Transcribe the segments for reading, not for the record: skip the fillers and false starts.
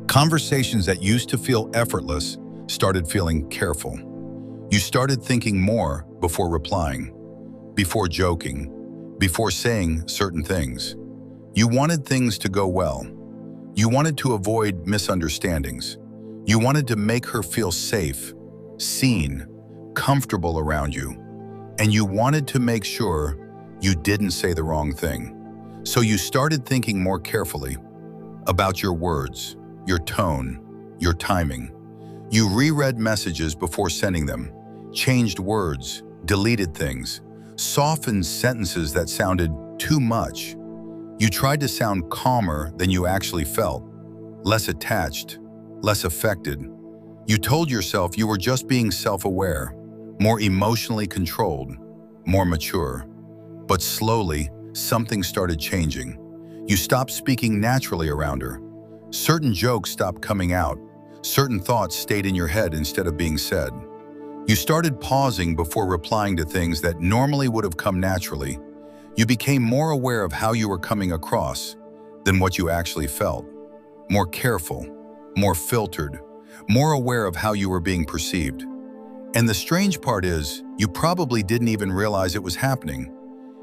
Conversations that used to feel effortless started feeling careful. You started thinking more before replying, before joking, before saying certain things. You wanted things to go well. You wanted to avoid misunderstandings. You wanted to make her feel safe, seen, comfortable around you. And you wanted to make sure you didn't say the wrong thing. So you started thinking more carefully about your words, your tone, your timing. You reread messages before sending them, changed words, deleted things, softened sentences that sounded too much. You tried to sound calmer than you actually felt, less attached, less affected. You told yourself you were just being self-aware, more emotionally controlled, more mature. But slowly, something started changing. You stopped speaking naturally around her. Certain jokes stopped coming out. Certain thoughts stayed in your head instead of being said. You started pausing before replying to things that normally would have come naturally. You became more aware of how you were coming across than what you actually felt. More careful, more filtered, more aware of how you were being perceived. And the strange part is, you probably didn't even realize it was happening,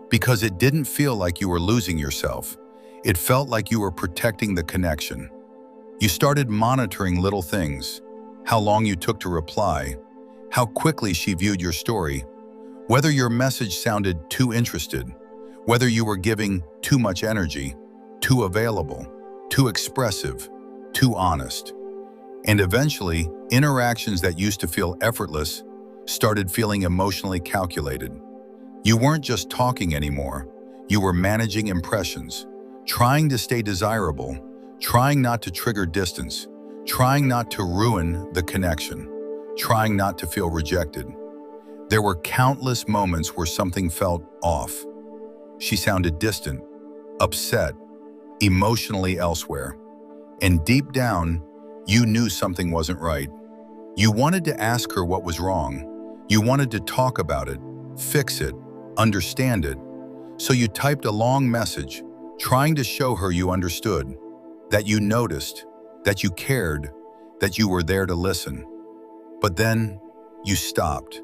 because it didn't feel like you were losing yourself. It felt like you were protecting the connection. You started monitoring little things: how long you took to reply, how quickly she viewed your story, whether your message sounded too interested, whether you were giving too much energy, too available, too expressive, too honest. And eventually, interactions that used to feel effortless started feeling emotionally calculated. You weren't just talking anymore. You were managing impressions, trying to stay desirable, trying not to trigger distance, trying not to ruin the connection, trying not to feel rejected. There were countless moments where something felt off. She sounded distant, upset, emotionally elsewhere. And deep down, you knew something wasn't right. You wanted to ask her what was wrong. You wanted to talk about it, fix it, understand it. So you typed a long message, trying to show her you understood, that you noticed, that you cared, that you were there to listen. But then you stopped.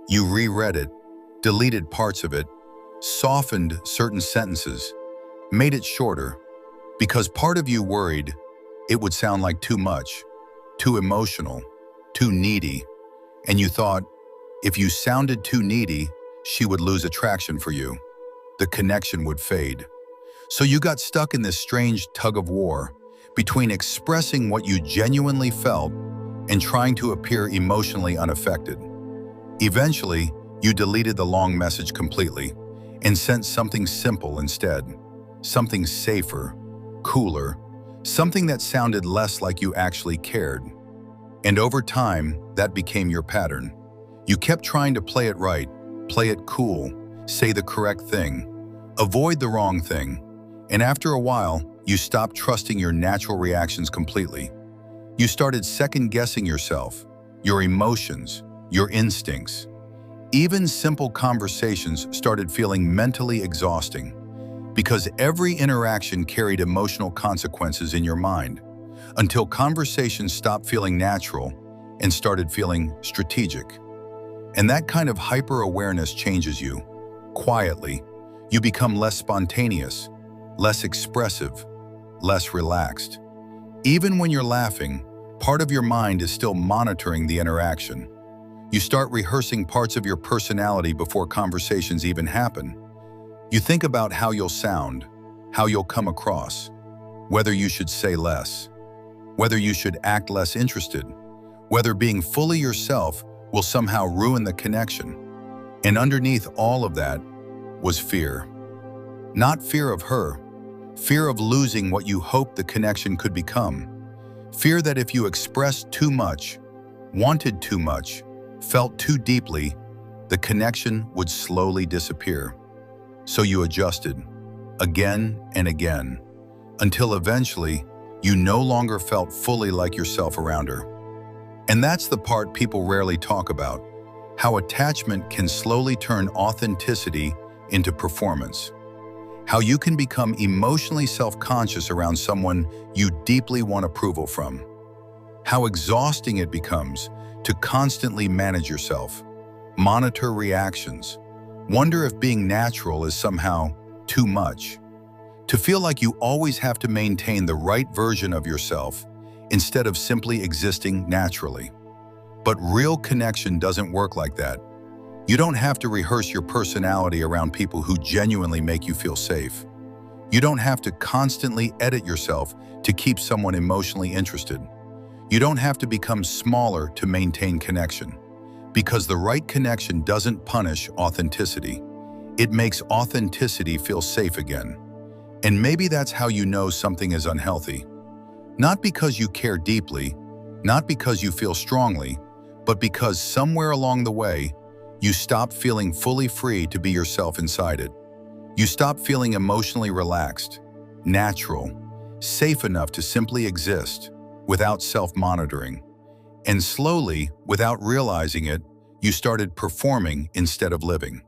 You reread it, deleted parts of it, softened certain sentences, made it shorter, because part of you worried it would sound like too much, too emotional, too needy. And you thought, if you sounded too needy, she would lose attraction for you. The connection would fade. So you got stuck in this strange tug of war between expressing what you genuinely felt and trying to appear emotionally unaffected. Eventually, you deleted the long message completely and sent something simple instead, something safer, cooler, something that sounded less like you actually cared. And over time, that became your pattern. You kept trying to play it right, play it cool, say the correct thing, avoid the wrong thing. And after a while, you stopped trusting your natural reactions completely. You started second-guessing yourself, your emotions, your instincts. Even simple conversations started feeling mentally exhausting, because every interaction carried emotional consequences in your mind, until conversations stopped feeling natural and started feeling strategic. And that kind of hyper-awareness changes you. Quietly, you become less spontaneous, less expressive, less relaxed. Even when you're laughing, part of your mind is still monitoring the interaction. You start rehearsing parts of your personality before conversations even happen. You think about how you'll sound, how you'll come across, whether you should say less, whether you should act less interested, whether being fully yourself will somehow ruin the connection. And underneath all of that was fear. Not fear of her, fear of losing what you hoped the connection could become. Fear that if you expressed too much, wanted too much, felt too deeply, the connection would slowly disappear. So you adjusted, again and again, until eventually you no longer felt fully like yourself around her. And that's the part people rarely talk about, how attachment can slowly turn authenticity into performance. How you can become emotionally self-conscious around someone you deeply want approval from. How exhausting it becomes to constantly manage yourself, monitor reactions, wonder if being natural is somehow too much. To feel like you always have to maintain the right version of yourself instead of simply existing naturally. But real connection doesn't work like that. You don't have to rehearse your personality around people who genuinely make you feel safe. You don't have to constantly edit yourself to keep someone emotionally interested. You don't have to become smaller to maintain connection. Because the right connection doesn't punish authenticity. It makes authenticity feel safe again. And maybe that's how you know something is unhealthy. Not because you care deeply, not because you feel strongly, but because somewhere along the way, you stop feeling fully free to be yourself inside it. You stop feeling emotionally relaxed, natural, safe enough to simply exist without self-monitoring. And slowly, without realizing it, you started performing instead of living.